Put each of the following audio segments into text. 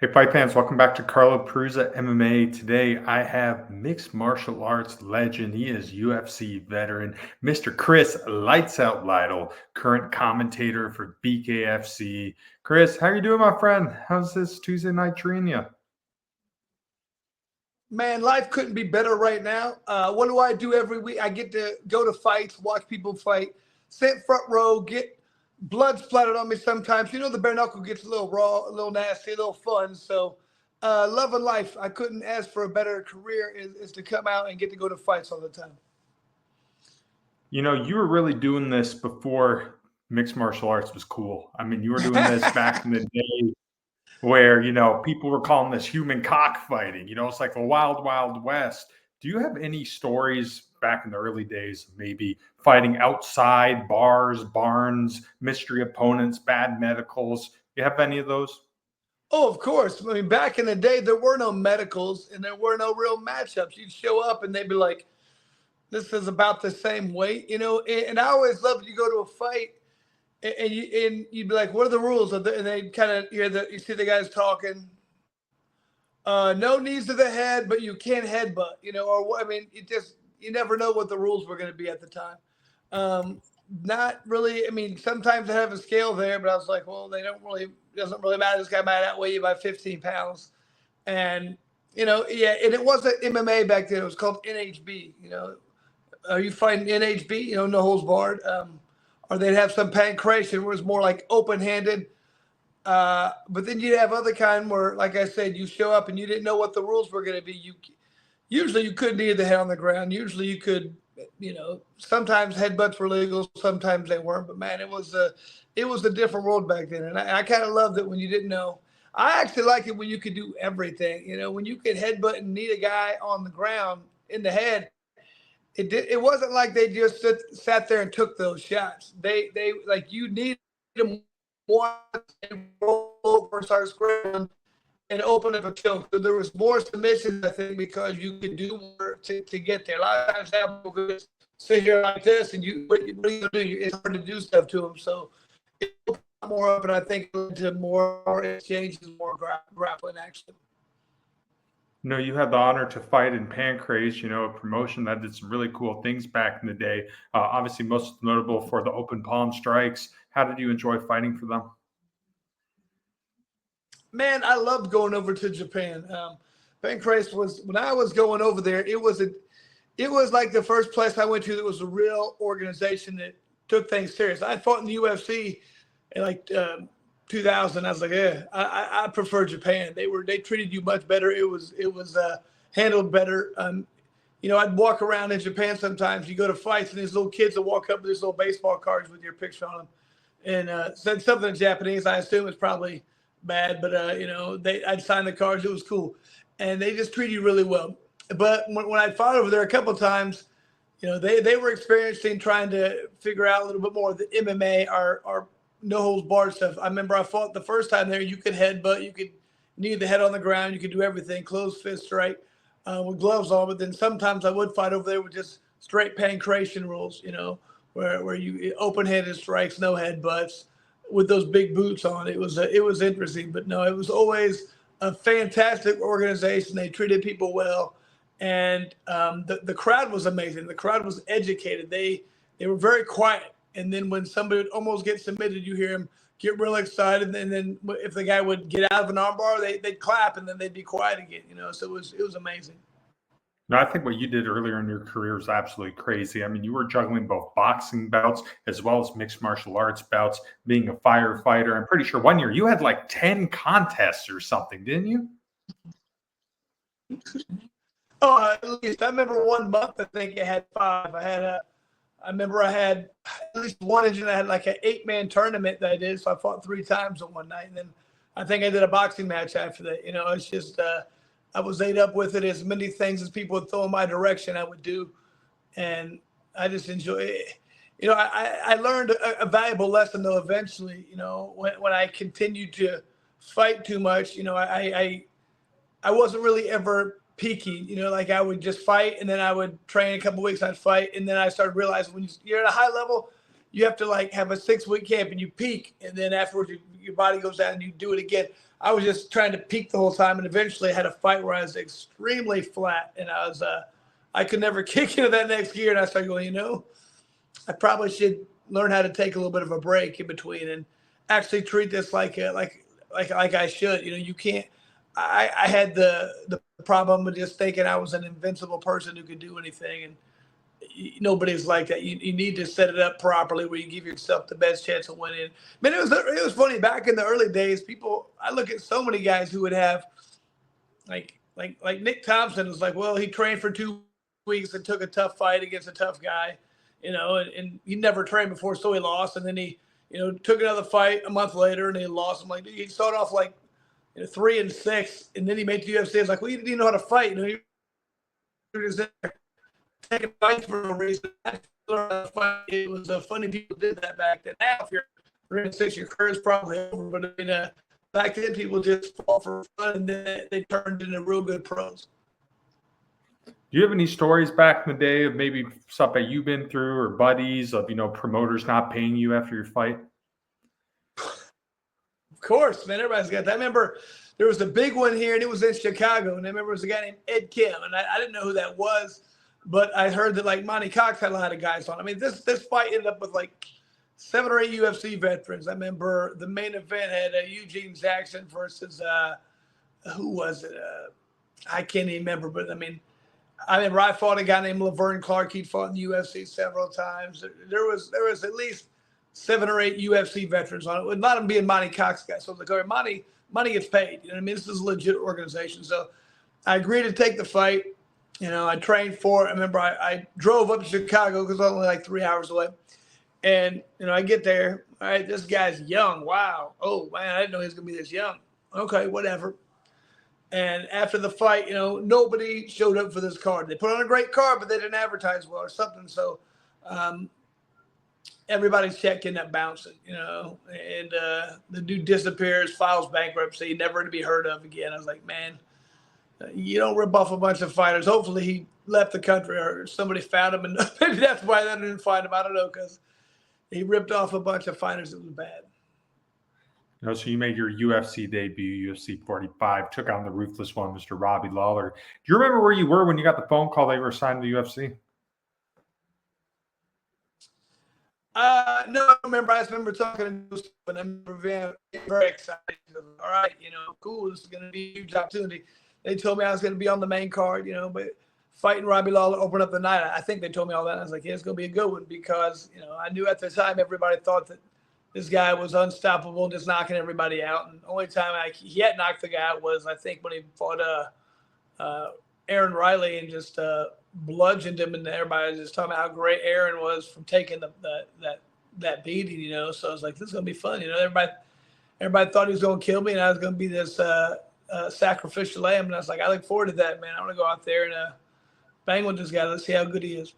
Hey, fight fans, welcome back to Carlo Perusa MMA. Today, I have mixed martial arts legend. He is UFC veteran, Mr. Chris Lights Out Lytle, current commentator for BKFC. Chris, how you doing, my friend? How's this Tuesday night treating you? Man, life couldn't be better right now. What do I do every week? I get to go to fights, watch people fight, sit front row, get blood splattered on me sometimes. You know, the bare knuckle gets a little raw, a little nasty, a little fun. So, loving life. I couldn't ask for a better career is to come out and get to go to fights all the time. You know, you were really doing this before mixed martial arts was cool. I mean, you were doing this back in the day where people were calling this human cockfighting. It's like a wild wild west. Do you have any stories back in the early days of maybe fighting outside bars, barns, mystery opponents, bad medicals? You have any of those? Oh, of course. I mean, back in the day, there were no medicals and there were no real matchups. You'd show up and they'd be like, this is about the same weight, and I always loved you go to a fight and you'd be like, what are the rules? And they kind of you see the guys talking. No knees to the head, but you can't headbutt, or I mean, you never know what the rules were going to be at the time. Not really. I mean, sometimes they have a scale there, but I was like, well, they don't really, doesn't really matter. This guy might outweigh you by 15 pounds. And, yeah, and it wasn't MMA back then. It was called NHB, Are you fighting NHB, no holds barred? Or they'd have some pancration where it's more like open-handed. But then you'd have other kind where, like I said, you show up and you didn't know what the rules were going to be. Usually you couldn't hit the head on the ground. Usually you could, sometimes headbutts were legal, sometimes they weren't. But man, it was a different world back then, and I kind of loved it when you didn't know. I actually liked it when you could do everything. When you could headbutt and knee a guy on the ground in the head. It wasn't like they just sat there and took those shots. They like you needed them once and roll over, start scrambling, and open up a choke. So there was more submissions, I think, because you could do more to get there. A lot of times, people could sit here like this, and what are you gonna do? It's hard to do stuff to them. So it opened more up, and I think it led to more exchanges, more grappling action. You had the honor to fight in Pancrase, a promotion that did some really cool things back in the day. Obviously, most notable for the open palm strikes. How did you enjoy fighting for them? Man, I loved going over to Japan. Pancrase was, when I was going over there, it was like the first place I went to that was a real organization that took things serious. I fought in the UFC in like 2000. I was like, yeah, I prefer Japan. They treated you much better. It was handled better. I'd walk around in Japan sometimes. You go to fights and these little kids will walk up with these little baseball cards with your picture on them, and said something in Japanese. I assume it's probably bad, but I'd sign the cards. It was cool, and they just treat you really well. But when I fought over there a couple of times, they were experiencing trying to figure out a little bit more of the MMA, our no holds barred stuff. I remember I fought the first time there. You could headbutt, you could knee the head on the ground, you could do everything, closed fist strike with gloves on. But then sometimes I would fight over there with just straight pancration rules, where you open handed strikes, no headbutts, with those big boots on. It was interesting, but no, it was always a fantastic organization. They treated people well, and the crowd was amazing. The crowd was educated. They were very quiet. And then when somebody would almost get submitted, you hear him get real excited. And then if the guy would get out of an armbar, they'd clap and then they'd be quiet again. So it was amazing. No, I think what you did earlier in your career is absolutely crazy. I mean, you were juggling both boxing bouts as well as mixed martial arts bouts, being a firefighter. I'm pretty sure one year you had like 10 contests or something, didn't you? Oh, at least I remember 1 month. I think I had 5. I remember I had at least one engine. I had like an 8-man tournament that I did. So I fought 3 times on one night. And then I think I did a boxing match after that. It's just, I was ate up with it. As many things as people would throw in my direction, I would do. And I just enjoy it. I learned a valuable lesson though, eventually, when I continued to fight too much, I wasn't really ever peaking, like I would just fight and then I would train a couple weeks, I'd fight. And then I started realizing when you're at a high level, you have to like have a 6-week camp and you peak. And then afterwards your body goes down and you do it again. I was just trying to peak the whole time, and eventually I had a fight where I was extremely flat, and I could never kick into that next gear, and I started going, I probably should learn how to take a little bit of a break in between and actually treat this like I should. You can't. I had the problem of just thinking I was an invincible person who could do anything, and nobody's like that. You need to set it up properly where you give yourself the best chance of winning. Man, it was funny back in the early days. I look at so many guys who would have like Nick Thompson was like, well, he trained for 2 weeks and took a tough fight against a tough guy, and he never trained before, so he lost, and then he took another fight a month later and he lost. I'm like, dude, he started off like 3-6, and then he made the UFC. It's like, well, you didn't even know how to fight. You were just there taking fights for no reason. It was funny people did that back then. Now, if you're 3-6, your career is probably over. But back then, people just fought for fun, and then they turned into real good pros. Do you have any stories back in the day of maybe stuff that you've been through, or buddies of promoters not paying you after your fight? Of course, man. Everybody's got that. I remember there was a big one here, and it was in Chicago. And I remember it was a guy named Ed Kim, and I didn't know who that was, but I heard that like Monty Cox had a lot of guys on. I mean, this fight ended up with like 7 or 8 UFC veterans. I remember the main event had Eugene Jackson versus who was it? I can't even remember, but I remember I fought a guy named Laverne Clark. He'd fought in the UFC several times. There was at least 7 or 8 UFC veterans on it, with a lot of them being Monty Cox guys. So I was like, all right, money gets paid. This is a legit organization. So I agreed to take the fight. I trained for it. I remember I drove up to Chicago because it was only like 3 hours away. And, I get there. All right, this guy's young. Wow. Oh, man, I didn't know he was going to be this young. Okay, whatever. And after the fight, nobody showed up for this card. They put on a great card, but they didn't advertise well or something. So everybody's check ended up bouncing, and the dude disappears, files bankruptcy, never to be heard of again. I was like, man, you don't rip off a bunch of fighters. Hopefully he left the country or somebody found him, and maybe that's why they didn't find him. I don't know, because he ripped off a bunch of fighters. It was bad. So you made your UFC debut, UFC 45, took on the ruthless one, Mr. Robbie Lawler. Do you remember where you were when you got the phone call they were signed to the UFC? No, I remember. I just remember talking to Joseph, and I remember being very excited. All right, cool. This is going to be a huge opportunity. They told me I was going to be on the main card, but fighting Robbie Lawler opened up the night. I think they told me all that. I was like, yeah, it's going to be a good one, because, I knew at the time everybody thought that this guy was unstoppable, just knocking everybody out. And the only time he had knocked the guy out was, I think, when he fought Aaron Riley and just bludgeoned him, and everybody was just talking about how great Aaron was from taking that beating, So I was like, this is going to be fun. Everybody thought he was going to kill me, and I was going to be this sacrificial lamb. And I was like, I look forward to that, man. I want to go out there and bang with this guy. Let's see how good he is.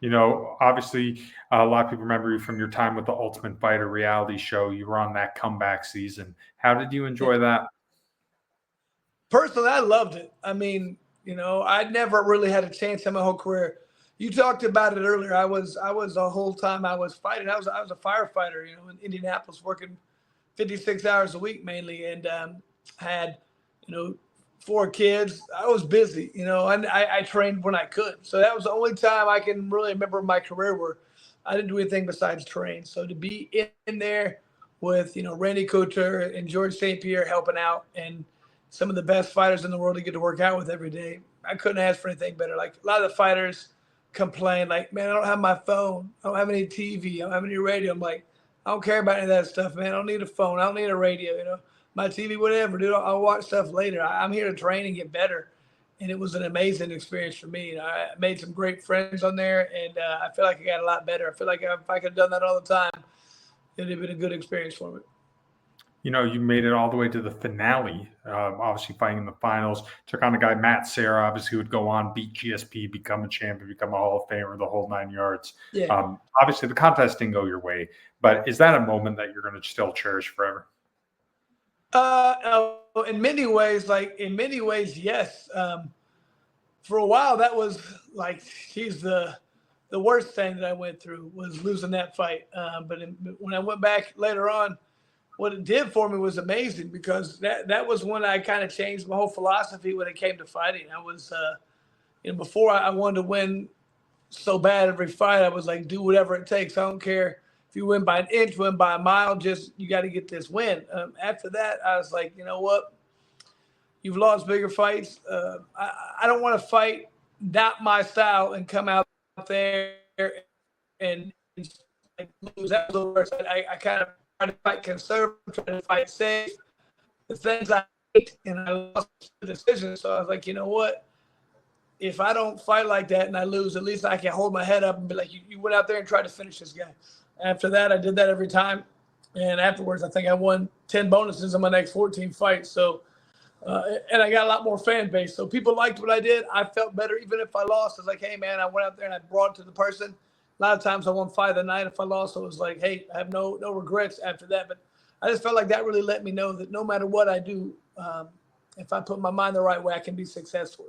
Obviously, a lot of people remember you from your time with the Ultimate Fighter reality show. You were on that comeback season. How did you enjoy that? Personally, I loved it. I never really had a chance in my whole career. You talked about it earlier. I was the whole time I was fighting. I was a firefighter, in Indianapolis, working 56 hours a week mainly, and had, 4 kids. I was busy, and I trained when I could. So that was the only time I can really remember in my career where I didn't do anything besides train. So to be in there with, Randy Couture and George St. Pierre helping out, and some of the best fighters in the world to get to work out with every day, I couldn't ask for anything better. Like, a lot of the fighters complain, like, man, I don't have my phone. I don't have any TV. I don't have any radio. I'm like, I don't care about any of that stuff, man. I don't need a phone. I don't need a radio, my TV, whatever, dude. I'll watch stuff later. I'm here to train and get better. And it was an amazing experience for me. I made some great friends on there, and I feel like I got a lot better. I feel like if I could have done that all the time, it would have been a good experience for me. You made it all the way to the finale, obviously fighting in the finals. Took on the guy, Matt Serra, obviously, who would go on, beat GSP, become a champion, become a Hall of Famer, the whole 9 yards. Yeah. Obviously, the contest didn't go your way, but is that a moment that you're going to still cherish forever? In many ways, yes. For a while, that was like, geez, the worst thing that I went through was losing that fight. But when I went back later on, what it did for me was amazing, because that was when I kind of changed my whole philosophy when it came to fighting. I was, before I wanted to win so bad every fight. I was like, do whatever it takes. I don't care if you win by an inch, win by a mile, just you got to get this win. After that, I was like, you know what? You've lost bigger fights. I don't want to fight not my style and come out there and like, lose. That was the worst. I kind of try to fight conservative, try to fight safe. The things I hate, and I lost the decision. So I was like, you know what? If I don't fight like that and I lose, at least I can hold my head up and be like, you went out there and tried to finish this guy. After that, I did that every time. And afterwards, I think I won 10 bonuses in my next 14 fights. So, and I got a lot more fan base. So people liked what I did. I felt better even if I lost. I was like, hey, man, I went out there and I brought it to the person. A lot of times I won fight of the night. If I lost, I was like, hey, I have no regrets after that. But I just felt like that really let me know that no matter what I do, if I put my mind the right way, I can be successful.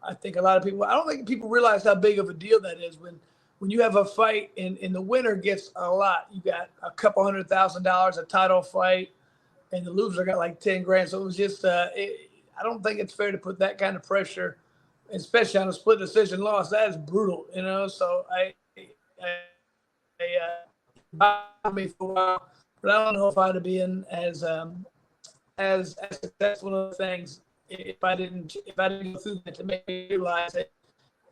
I think a lot of people, I don't think people realize how big of a deal that is when you have a fight and the winner gets a lot. You got a couple $100,000, a title fight, and the loser got like 10 grand. So it was just, I don't think it's fair to put that kind of pressure, especially on a split decision loss. That is brutal, So bothered me for a while, but I don't know if I'd have been as successful in things if I didn't go through that, to make me realize that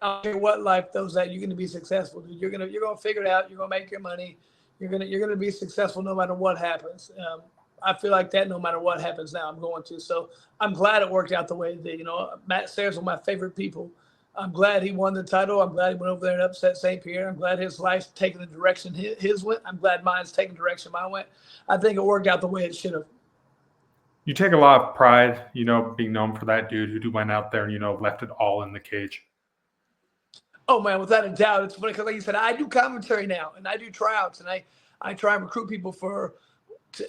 I don't care what life throws at, you're going to be successful. You're going to figure it out. You're going to make your money. You're going to be successful no matter what happens. I feel like that no matter what happens now, I'm going to. So I'm glad it worked out the way it did. Matt Sayers was my favorite people. I'm glad he won the title. I'm glad he went over there and upset St. Pierre. I'm glad his life's taking the direction his went. I'm glad mine's taking the direction mine went. I think it worked out the way it should have. You take a lot of pride, being known for that dude who went out there and, left it all in the cage. Oh, man, without a doubt. It's funny because, like you said, I do commentary now, and I do tryouts, and I try and recruit people for,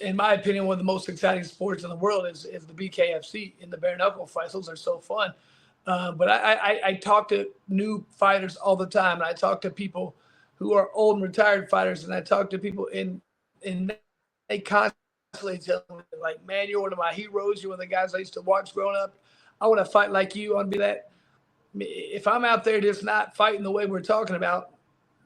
in my opinion, one of the most exciting sports in the world is the BKFC and the bare-knuckle fights. Those are so fun. But I talk to new fighters all the time, and I talk to people who are old and retired fighters, and I talk to people in they constantly tell me, like, man, you're one of my heroes. You're one of the guys I used to watch growing up. I want to fight like you. I want to be that. If I'm out there just not fighting the way we're talking about,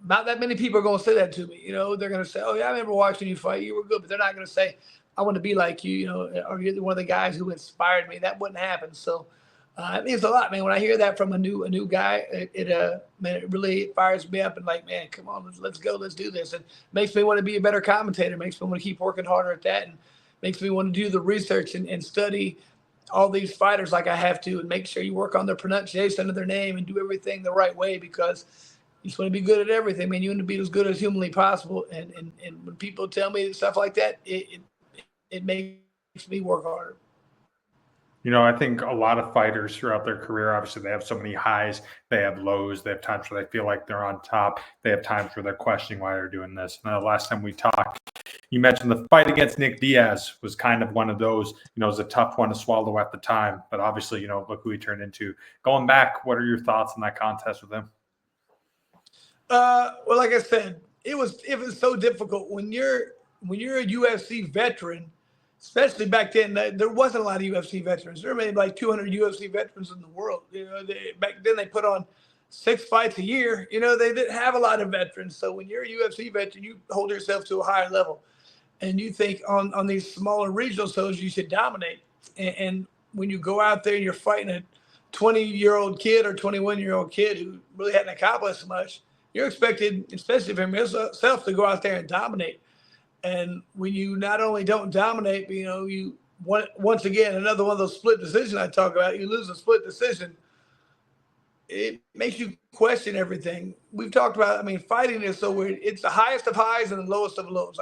not that many people are going to say that to me. They're going to say, oh, yeah, I remember watching you fight. You were good. But they're not going to say, I want to be like you, or you're one of the guys who inspired me. That wouldn't happen. So it means a lot, man. When I hear that from a new guy, it really fires me up and like, man, come on, let's go. Let's do this. And makes me want to be a better commentator. Makes me want to keep working harder at that. And makes me want to do the research and study all these fighters like I have to, and make sure you work on their pronunciation of their name and do everything the right way, because you just want to be good at everything, man. You want to be as good as humanly possible. And when people tell me stuff like that, it makes me work harder. I think a lot of fighters throughout their career, obviously they have so many highs, they have lows, they have times where they feel like they're on top, they have times where they're questioning why they're doing this. And the last time we talked, you mentioned the fight against Nick Diaz was kind of one of those, it was a tough one to swallow at the time, but obviously, look who he turned into. Going back, what are your thoughts on that contest with him? Well, like I said, it was so difficult when you're a UFC veteran. Especially back then, there wasn't a lot of UFC veterans. There were maybe like 200 UFC veterans in the world. Back then they put on 6 fights a year. They didn't have a lot of veterans. So when you're a UFC veteran, you hold yourself to a higher level, and you think on these smaller regional shows you should dominate. And when you go out there and you're fighting a 20-year-old kid or 21-year-old kid who really hadn't accomplished much, you're expected, especially from yourself, to go out there and dominate. And when you not only don't dominate, but, you once again, another one of those split decisions I talk about, you lose a split decision, it makes you question everything. We've talked about, fighting is so weird. It's the highest of highs and the lowest of lows.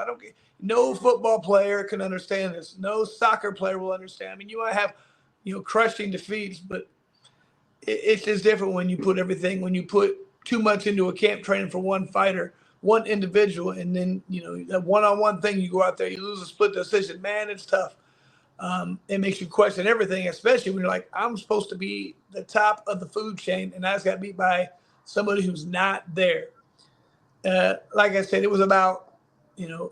No football player can understand this. No soccer player will understand. You might have, crushing defeats, but it's just different when you put too much into a camp training for one fighter, one individual, and then that one-on-one thing, you go out there, you lose a split decision, man, it's tough. It makes you question everything, especially when you're like, I'm supposed to be the top of the food chain, and I just got beat by somebody who's not there. Like I said, it was about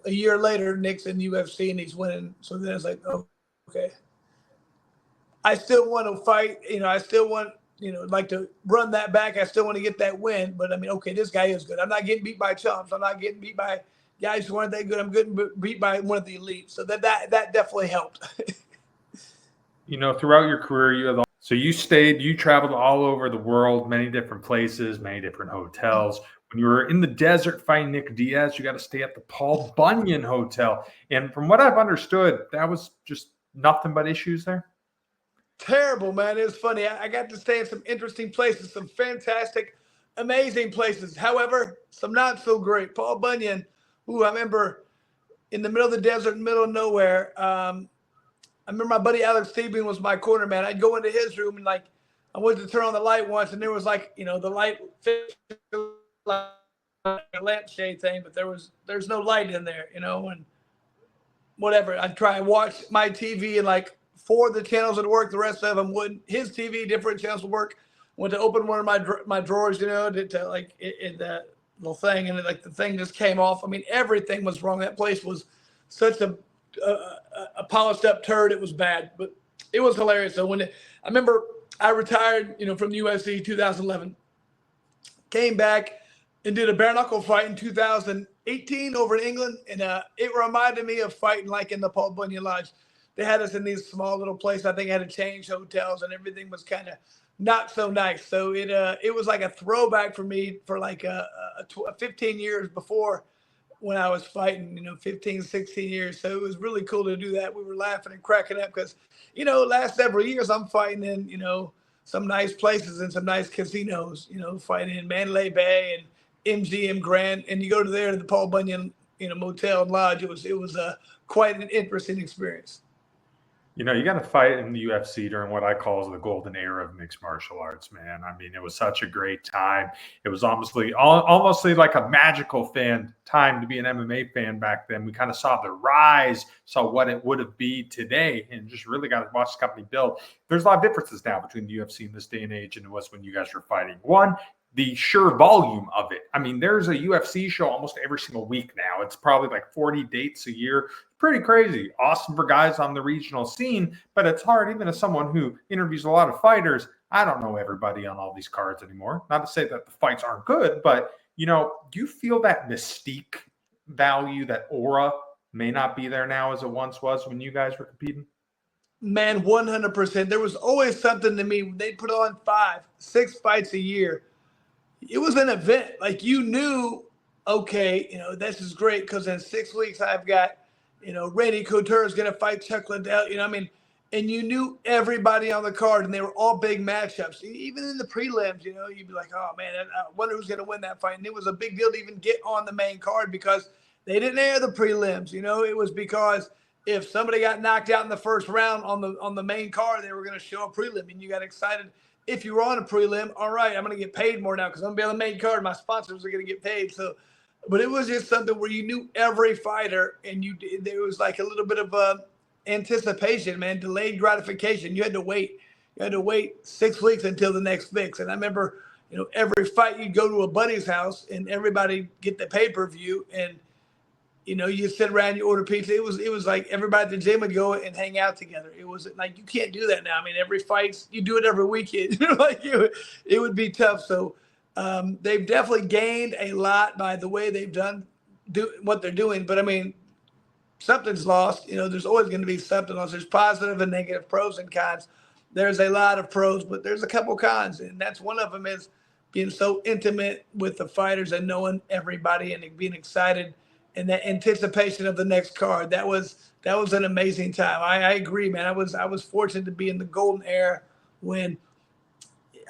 a year later, Nick's in UFC and he's winning. So then it's like, oh, okay. I still want to fight. I still want, like to run that back. I still want to get that win. But I mean, okay, this guy is good. I'm not getting beat by chumps. I'm not getting beat by guys who aren't that good. I'm getting beat by one of the elites. So that definitely helped. Throughout your career, you traveled all over the world, many different places, many different hotels. When you were in the desert fighting Nick Diaz, you got to stay at the Paul Bunyan Hotel. And from what I've understood, that was just nothing but issues there. Terrible, man. It was funny. I got to stay in some interesting places, some fantastic, amazing places. However, some not so great. Paul Bunyan, who I remember in the middle of the desert, middle of nowhere. I remember my buddy Alex Steven was my corner man. I'd go into his room and I went to turn on the light once, and there was the light like a lampshade thing, but there's no light in there, and whatever. I'd try and watch my TV and 4 of the channels would work, the rest of them wouldn't. His TV, different channels would work. Went to open one of my drawers, to the little thing, and the thing just came off. I mean, everything was wrong. That place was such a polished up turd. It was bad, but it was hilarious. So I remember I retired, from the UFC 2011, came back and did a bare-knuckle fight in 2018 over in England, and it reminded me of fighting in the Paul Bunyan Lodge. They had us in these small little places. I think I had to change hotels, and everything was kind of not so nice. So it was like a throwback for me for 15 years before when I was fighting, 15, 16 years. So it was really cool to do that. We were laughing and cracking up because, last several years I'm fighting in, some nice places and some nice casinos, fighting in Mandalay Bay and MGM Grand. And you go to the Paul Bunyan, motel and lodge. It was quite an interesting experience. You got to fight in the UFC during what I call the golden era of mixed martial arts, man. I mean, it was such a great time. It was almost like a magical time to be an MMA fan back then. We kind of saw the rise, saw what it would have been today, and just really got to watch the company build. There's a lot of differences now between the UFC in this day and age and it was when you guys were fighting. One, the sheer volume of it. I mean, there's a UFC show almost every single week now. It's probably 40 dates a year. Pretty crazy. Awesome for guys on the regional scene, but it's hard, even as someone who interviews a lot of fighters. I don't know everybody on all these cards anymore. Not to say that the fights aren't good, but, do you feel that mystique value, that aura may not be there now as it once was when you guys were competing? Man, 100%. There was always something to me. They put on 5, 6 fights a year. It was an event. You knew, okay, this is great because in 6 weeks I've got, Randy Couture is going to fight Chuck Liddell, and you knew everybody on the card, and they were all big matchups. Even in the prelims, you'd be like, oh, man, I wonder who's going to win that fight. And it was a big deal to even get on the main card because they didn't air the prelims. It was because if somebody got knocked out in the first round on the main card, they were going to show a prelim, and you got excited. If you were on a prelim, all right, I'm going to get paid more now because I'm going to be on the main card. My sponsors are going to get paid. So, but it was just something where you knew every fighter, and there was a little bit of anticipation, man, delayed gratification. You had to wait. You had to wait 6 weeks until the next fix. And I remember, every fight you'd go to a buddy's house and everybody get the pay-per-view, and you sit around, you order pizza. It was like everybody at the gym would go and hang out together. It was you can't do that now. I mean, every fight, you do it every weekend. It would be tough. So they've definitely gained a lot by the way they've done what they're doing. But I mean, something's lost. There's always going to be something lost. There's positive and negative, pros and cons. There's a lot of pros, but there's a couple cons, and that's one of them is being so intimate with the fighters and knowing everybody and being excited. And that anticipation of the next card, that was an amazing time. I agree, man. I was fortunate to be in the golden era when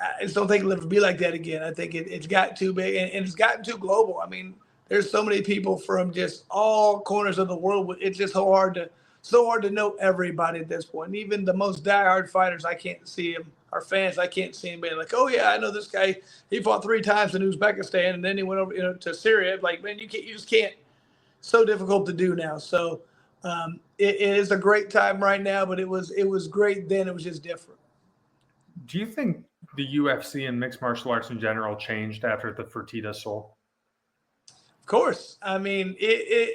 I just don't think it'll ever be like that again. I think it's got too big and it's gotten too global. I mean, there's so many people from just all corners of the world. It's just so hard to know everybody at this point. And even the most diehard fighters, I can't see them. Our fans, I can't see anybody oh yeah, I know this guy. He fought 3 times in Uzbekistan and then he went over to Syria. Man, you just can't. So difficult to do now. So it is a great time right now, but it was great then. It was just different. Do you think the UFC and mixed martial arts in general changed after the Fertitta Soul? course. I mean, there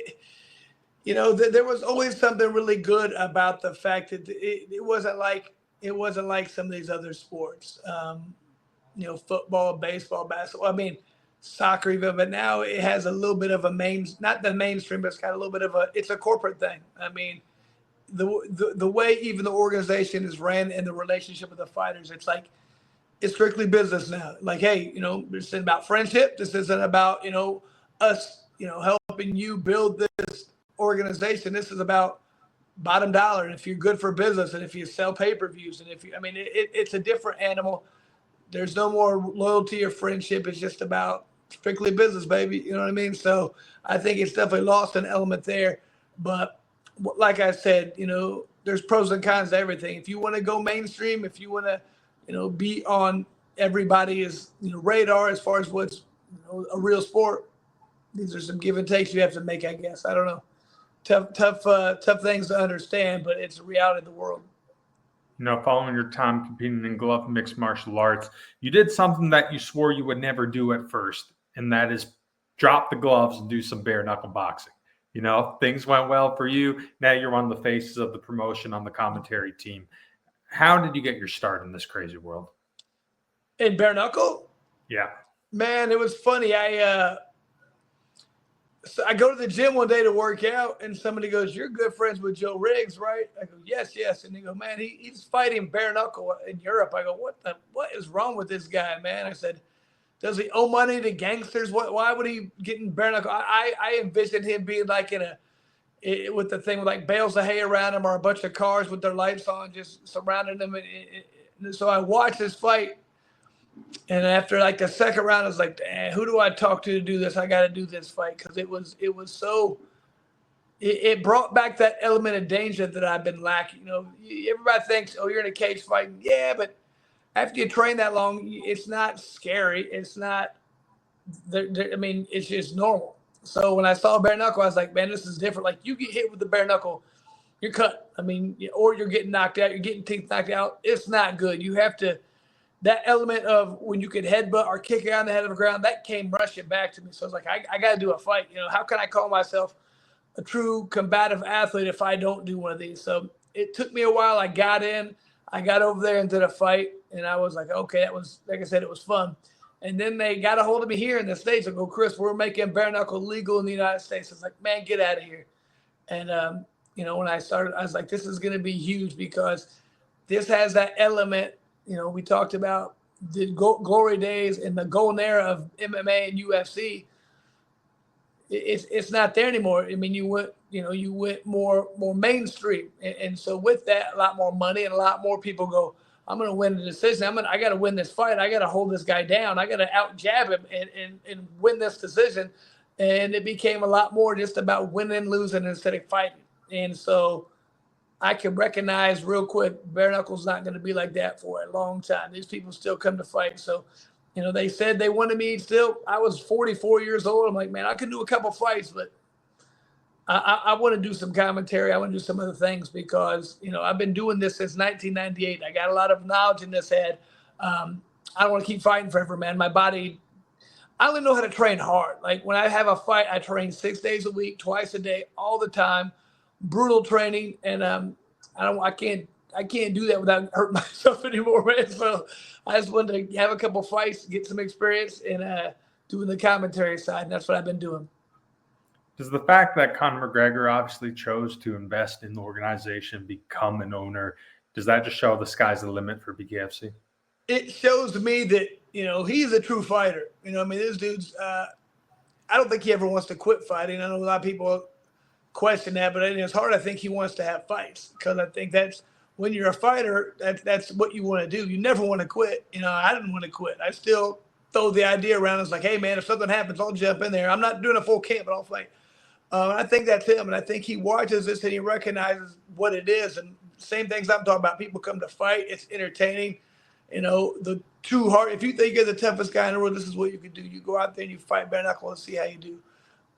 was always something really good about the fact that it wasn't like some of these other sports. Football, baseball, basketball. I mean, soccer even, but now it has a little bit of a not the mainstream, but it's got a little bit of it's a corporate thing. I mean, the way even the organization is ran and the relationship with the fighters, it's strictly business now. Like, hey, this isn't about friendship. This isn't about, us, helping you build this organization. This is about bottom dollar. And if you're good for business and if you sell pay-per-views and it's a different animal. There's no more loyalty or friendship. It's just about strictly business, baby. You know what I mean? So I think it's definitely lost an element there. But like I said, there's pros and cons to everything. If you want to go mainstream, if you want to, be on everybody's radar as far as what's a real sport, these are some give and takes you have to make, I guess. I don't know. Tough things to understand, but it's the reality of the world. Following your time competing in glove mixed martial arts, you did something that you swore you would never do at first, and that is drop the gloves and do some bare-knuckle boxing. Things went well for you. Now you're one of the faces of the promotion on the commentary team. How did you get your start in this crazy world? In bare-knuckle? Yeah. Man, it was funny. So I go to the gym one day to work out, and somebody goes, "You're good friends with Joe Riggs, right?" I go, "Yes." And they go, "Man, he's fighting bare knuckle in Europe." I go, "What is wrong with this guy, man?" I said, "Does he owe money to gangsters? Why would he get in bare knuckle?" I envisioned him being like with the thing with like bales of hay around him or a bunch of cars with their lights on, just surrounding him. And so I watched this fight. And after like the second round, I was like, who do I talk to do this? I got to do this fight because it was so. It brought back that element of danger that I've been lacking. Everybody thinks, oh, you're in a cage fighting. Yeah, but after you train that long, it's not scary. It's not. It's just normal. So when I saw bare knuckle, I was like, man, this is different. Like you get hit with the bare knuckle, you're cut. Or you're getting knocked out. You're getting teeth knocked out. It's not good. You have to. That element of when you could headbutt or kick around the head of the ground, that came rushing back to me. So I was like, I got to do a fight. How can I call myself a true combative athlete if I don't do one of these? So it took me a while. I got over there and did a fight. And I was like, okay, that was, like I said, it was fun. And then they got a hold of me here in the States. I go, Chris, we're making bare knuckle legal in the United States. I was like, man, get out of here. And, when I started, I was like, this is going to be huge because this has that element. We talked about the glory days and the golden era of MMA and UFC. It's not there anymore. You went more mainstream, and so with that, a lot more money and a lot more people go, I'm going to win the decision. I got to win this fight. I got to hold this guy down. I got to out jab him and win this decision. And it became a lot more just about winning and losing instead of fighting. And so I can recognize real quick, bare knuckle's not going to be like that for a long time. These people still come to fight. So, they said they wanted me still. I was 44 years old. I'm like, man, I can do a couple fights, but I want to do some commentary. I want to do some other things because, I've been doing this since 1998. I got a lot of knowledge in this head. I don't want to keep fighting forever, man. My body, I only know how to train hard. Like when I have a fight, I train 6 days a week, twice a day, all the time. Brutal training, and I can't do that without hurting myself anymore, man. So I just wanted to have a couple fights, get some experience, and doing the commentary side. And that's what I've been doing. Does the fact that Conor McGregor obviously chose to invest in the organization, become an owner, does that just show the sky's the limit for BKFC? It shows me that he's a true fighter. This dude's. I don't think he ever wants to quit fighting. I know a lot of people question that, but it's hard. I think he wants to have fights because I think that's when you're a fighter, that's what you want to do. You never want to quit. I didn't want to quit. I still throw the idea around. It's like, hey man, if something happens, I'll jump in there. I'm not doing a full camp, but I'll fight. I think that's him, and I think he watches this and he recognizes what it is. And same things I'm talking about. People come to fight. It's entertaining. The true heart. If you think you're the toughest guy in the world, this is what you can do. You go out there and you fight bare knuckle and see how you do.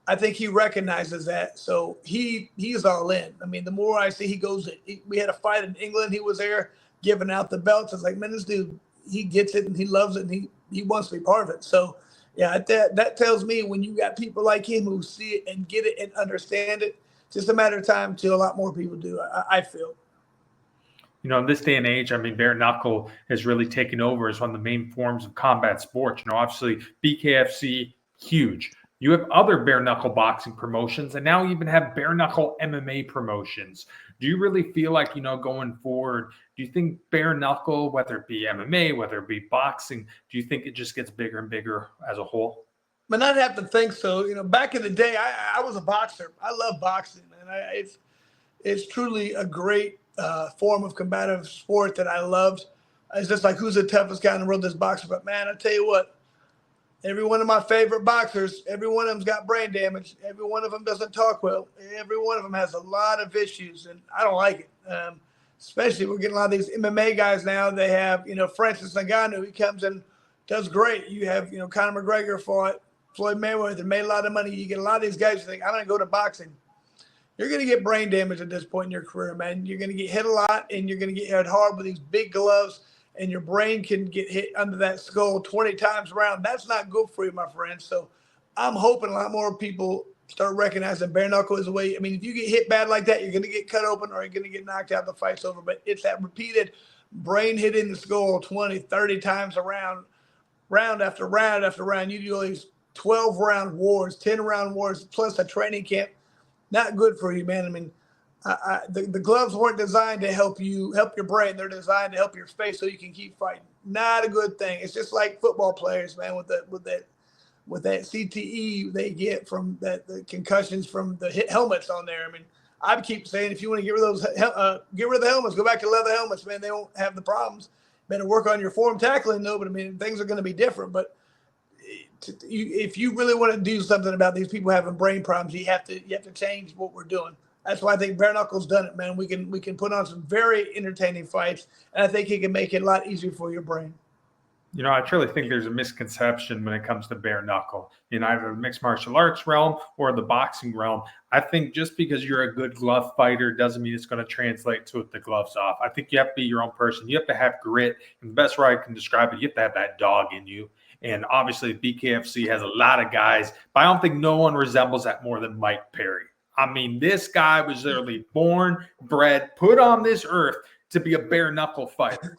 I think he recognizes that. So he's all in. The more I see he goes, we had a fight in England. He was there giving out the belts. I was like, man, this dude, he gets it and he loves it and he wants to be part of it. So Yeah, that tells me when you got people like him who see it and get it and understand it, it's just a matter of time till a lot more people do. I feel. In this day and age, I mean, bare knuckle has really taken over as one of the main forms of combat sports. Obviously, BKFC, huge. You have other bare knuckle boxing promotions, and now you even have bare knuckle MMA promotions. Do you really feel like, going forward, do you think bare knuckle, whether it be MMA, whether it be boxing, do you think it just gets bigger and bigger as a whole? But I'd have to think so. Back in the day, I was a boxer. I love boxing, man. It's truly a great form of combative sport that I loved. It's just like who's the toughest guy in the world, this boxer. But man, I tell you what, every one of my favorite boxers, every one of them's got brain damage. Every one of them doesn't talk well. Every one of them has a lot of issues, and I don't like it. Especially we're getting a lot of these MMA guys now. They have, Francis Ngannou. He comes and does great. You have, Conor McGregor fought Floyd Mayweather, made a lot of money. You get a lot of these guys who think, I'm going to go to boxing. You're going to get brain damage at this point in your career, man. You're going to get hit a lot, and you're going to get hit hard with these big gloves, and your brain can get hit under that skull 20 times around. That's not good for you, my friend. So I'm hoping a lot more people start recognizing bare knuckle is a way. I mean, if you get hit bad like that, you're going to get cut open or you're going to get knocked out. The fight's over. But it's that repeated brain hit in the skull 20, 30 times around, round after round after round. You do these 12-round wars, 10-round wars, plus a training camp. Not good for you, man. I mean, the gloves weren't designed to help your brain. They're designed to help your face so you can keep fighting. Not a good thing. It's just like football players, man, with that CTE they get from the concussions from the helmets on there. I mean, I keep saying if you want to get rid of the helmets, go back to leather helmets, man. They won't have the problems. Better work on your form tackling, though. But I mean, things are going to be different. But if you really want to do something about these people having brain problems, you have to change what we're doing. That's why I think bare knuckle's done it, man. We can put on some very entertaining fights, and I think it can make it a lot easier for your brain. I truly think there's a misconception when it comes to bare knuckle in either the mixed martial arts realm or the boxing realm. I think just because you're a good glove fighter doesn't mean it's going to translate to with the gloves off. I think you have to be your own person. You have to have grit. And the best way I can describe it, you have to have that dog in you. And obviously, BKFC has a lot of guys, but I don't think no one resembles that more than Mike Perry. I mean, this guy was literally born, bred, put on this earth to be a bare knuckle fighter.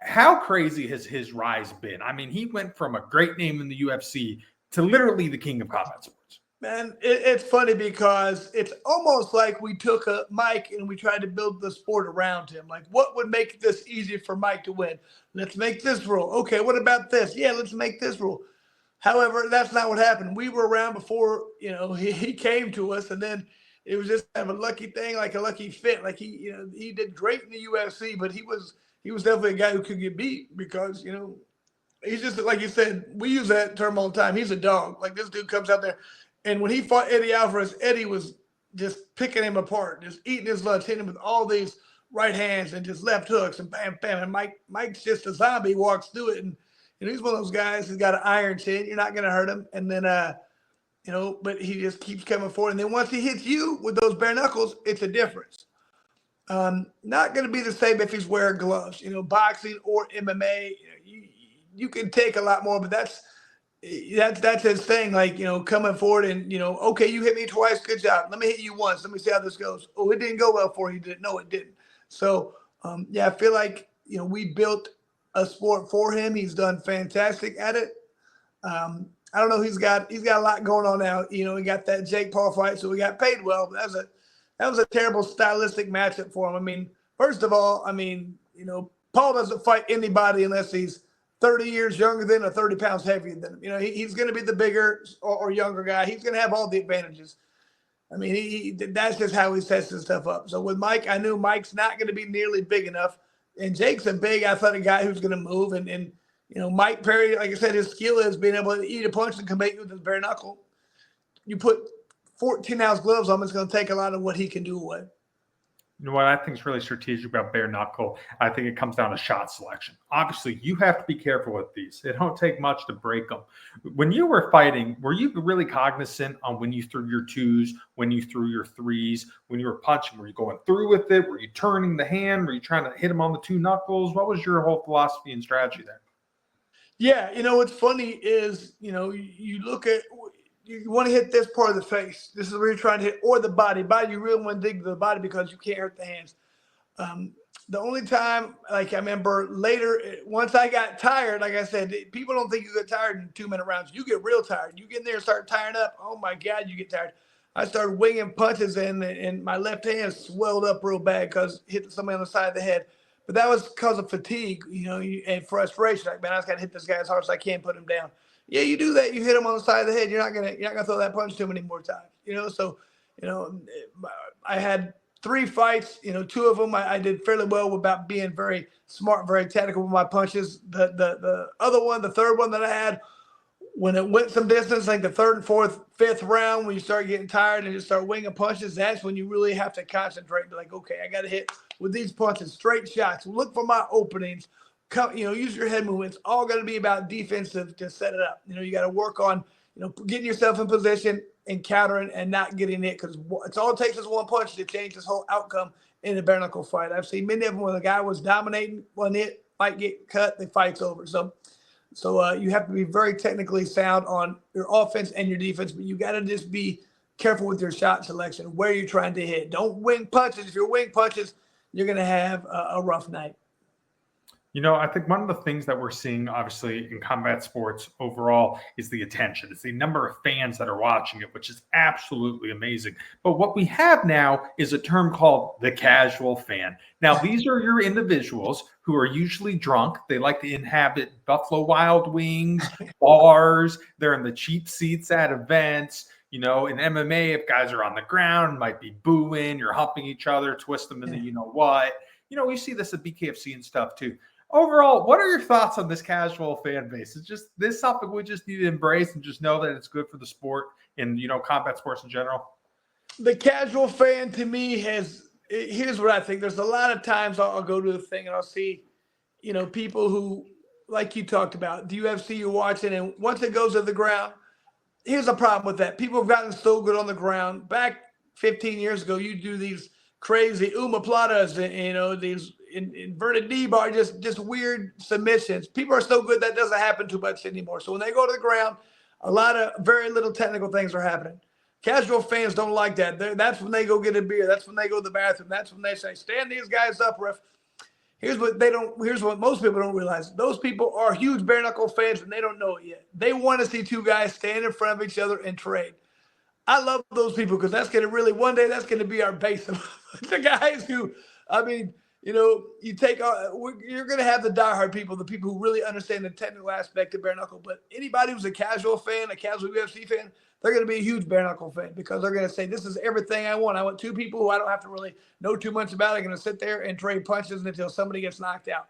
How crazy has his rise been? I mean, he went from a great name in the UFC to literally the king of combat sports. Man, it's funny because it's almost like we took a Mike and we tried to build the sport around him. Like, what would make this easy for Mike to win? Let's make this rule. Okay, what about this? Yeah, let's make this rule. However, that's not what happened. We were around before, he came to us, and then it was just kind of a lucky thing, like a lucky fit. Like he did great in the UFC, but he was definitely a guy who could get beat because, he's just, like you said, we use that term all the time. He's a dog. Like, this dude comes out there. And when he fought Eddie Alvarez, Eddie was just picking him apart, just eating his lunch, hitting him with all these right hands and just left hooks and bam, bam. And Mike's just a zombie, walks through it. And he's one of those guys who's got an iron chin. You're not going to hurt him. And then, but he just keeps coming forward. And then once he hits you with those bare knuckles, it's a difference. Not going to be the same if he's wearing gloves. Boxing or MMA, you can take a lot more, but that's his thing. Like, coming forward and, okay, you hit me twice. Good job. Let me hit you once. Let me see how this goes. Oh, it didn't go well for you. Did it? No, it didn't. So, I feel like, we built a sport for him. He's done fantastic at it. I don't know. He's got a lot going on now. He got that Jake Paul fight, so we got paid well. But that was a terrible stylistic matchup for him. I mean, first of all, Paul doesn't fight anybody unless he's 30 years younger than or 30 pounds heavier than him. He's going to be the bigger or younger guy. He's going to have all the advantages. I mean, that's just how he sets his stuff up. So with Mike, I knew Mike's not going to be nearly big enough. And Jake's a big, athletic guy who's going to move. And Mike Perry, like I said, his skill is being able to eat a punch and come at you with his bare knuckle. You put 14-ounce gloves on him, it's going to take a lot of what he can do away. What I think is really strategic about bare knuckle, I think it comes down to shot selection. Obviously, you have to be careful with these. It don't take much to break them. When you were fighting, were you really cognizant on when you threw your twos, when you threw your threes, when you were punching? Were you going through with it? Were you turning the hand? Were you trying to hit him on the two knuckles? What was your whole philosophy and strategy there? Yeah, what's funny is, you look at, you want to hit this part of the face. This is where you're trying to hit, or the body. Body, you really want to dig the body because you can't hurt the hands. Um, the only time, like I remember later, once I got tired, like I said, people don't think you get tired in 2 minute rounds. You get real tired. You get in there and start tiring up. Oh my God, you get tired. I started winging punches and my left hand swelled up real bad because hit somebody on the side of the head. But that was because of fatigue, and frustration. Like, man, I just got to hit this guy as hard as I can, put him down. Yeah, you do that. You hit him on the side of the head. You're not gonna throw that punch too many more times. So, you know, I had 3 fights. Two of them I did fairly well about being very smart, very tactical with my punches. The other one, the third one that I had, when it went some distance, like the third and fourth, fifth round, when you start getting tired and just start winging punches, that's when you really have to concentrate and be like, okay, I got to hit with these punches, straight shots. Look for my openings. Use your head movements. All got to be about defensive to set it up. You got to work on, getting yourself in position and countering and not getting hit, because it's all it takes is one punch to change this whole outcome in a bare knuckle fight. I've seen many of them where the guy was dominating, one hit, might get cut, the fight's over. So you have to be very technically sound on your offense and your defense, but you got to just be careful with your shot selection, where you're trying to hit. Don't wing punches. If you're wing punches, you're going to have a rough night. I think one of the things that we're seeing, obviously, in combat sports overall is the attention. It's the number of fans that are watching it, which is absolutely amazing. But what we have now is a term called the casual fan. Now, these are your individuals who are usually drunk. They like to inhabit Buffalo Wild Wings, bars. They're in the cheap seats at events. In MMA, if guys are on the ground, might be booing, you're humping each other, twist them in the you-know-what. We see this at BKFC and stuff, too. Overall, what are your thoughts on this casual fan base? Is this something we just need to embrace and just know that it's good for the sport and, combat sports in general? The casual fan, to me, here's what I think. There's a lot of times I'll go to the thing and I'll see, people who, like you talked about, the UFC you're watching, and once it goes to the ground, here's a problem with that. People have gotten so good on the ground. Back 15 years ago, you do these crazy omoplatas, these inverted knee bar, just weird submissions. People are so good that doesn't happen too much anymore. So when they go to the ground, a lot of very little technical things are happening. Casual fans don't like that. That's when they go get a beer. That's when they go to the bathroom. That's when they say, stand these guys up, ref. Here's what most people don't realize. Those people are huge bare knuckle fans and they don't know it yet. They want to see two guys stand in front of each other and trade. I love those people because that's going to really, one day, that's going to be our base of the guys who, you're going to have the diehard people, the people who really understand the technical aspect of bare knuckle. But anybody who's a casual fan, a casual UFC fan, they're going to be a huge bare knuckle fan because they're going to say, this is everything I want. I want two people who I don't have to really know too much about. They're going to sit there and trade punches until somebody gets knocked out.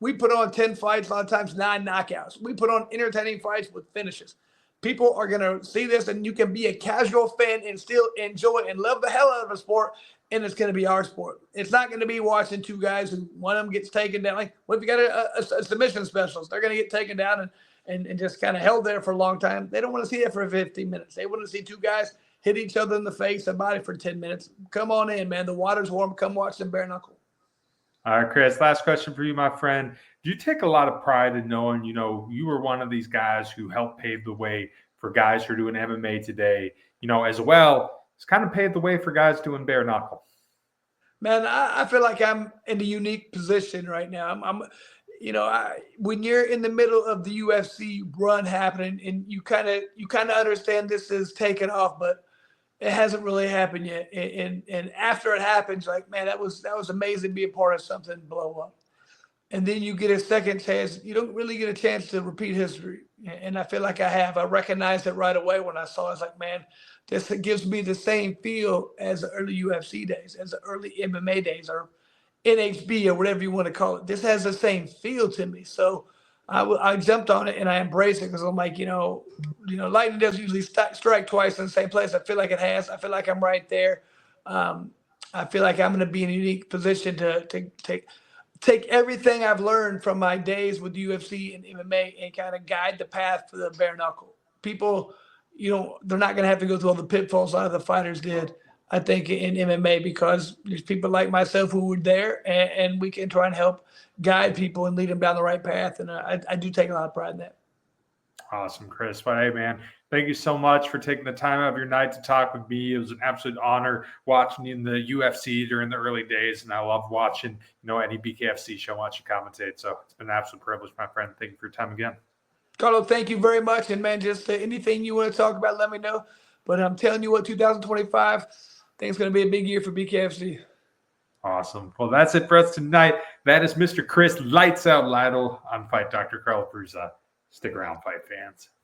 We put on 10 fights, a lot of times 9 knockouts. We put on entertaining fights with finishes. People are going to see this, and you can be a casual fan and still enjoy and love the hell out of a sport, and it's going to be our sport. It's not going to be watching two guys who one of them gets taken down. Like, what if you got a submission specialist? They're going to get taken down and just kind of held there for a long time. They don't want to see it for 15 minutes. They want to see two guys hit each other in the face and body for 10 minutes. Come on in, man. The water's warm. Come watch them bare knuckle. All right, Chris, last question for you, my friend. Do you take a lot of pride in knowing, you were one of these guys who helped pave the way for guys who are doing MMA today, as well? It's kind of paved the way for guys doing bare knuckle. Man, I feel like I'm in a unique position right now. When you're in the middle of the UFC run happening and you kind of understand this is taking off, but it hasn't really happened yet. And after it happens, like, man, that was amazing to be a part of something blow up. And then you get a second chance. You don't really get a chance to repeat history. And I feel like I have. I recognized it right away when I saw it. I was like, man, this gives me the same feel as the early UFC days, as the early MMA days, or NHB, or whatever you want to call it. This has the same feel to me. So I jumped on it and I embraced it because I'm like, lightning doesn't usually strike twice in the same place. I feel like it has. I feel like I'm right there. I feel like I'm going to be in a unique position to take everything I've learned from my days with UFC and MMA and kind of guide the path for the bare knuckle. People, they're not going to have to go through all the pitfalls a lot of the fighters did. I think, in MMA, because there's people like myself who were there, and we can try and help guide people and lead them down the right path. And I do take a lot of pride in that. Awesome, Chris. Well, hey, man, thank you so much for taking the time out of your night to talk with me. It was an absolute honor watching you in the UFC during the early days, and I love watching, any BKFC show, watch you commentate. So it's been an absolute privilege, my friend. Thank you for your time again. Carlo, thank you very much. And man, just anything you want to talk about, let me know. But I'm telling you what, 2025, I think it's going to be a big year for BKFC. Awesome. Well, that's it for us tonight. That is Mr. Chris Lights Out Lytle on Fight Dr. Carlo Prusa. Stick around, fight fans.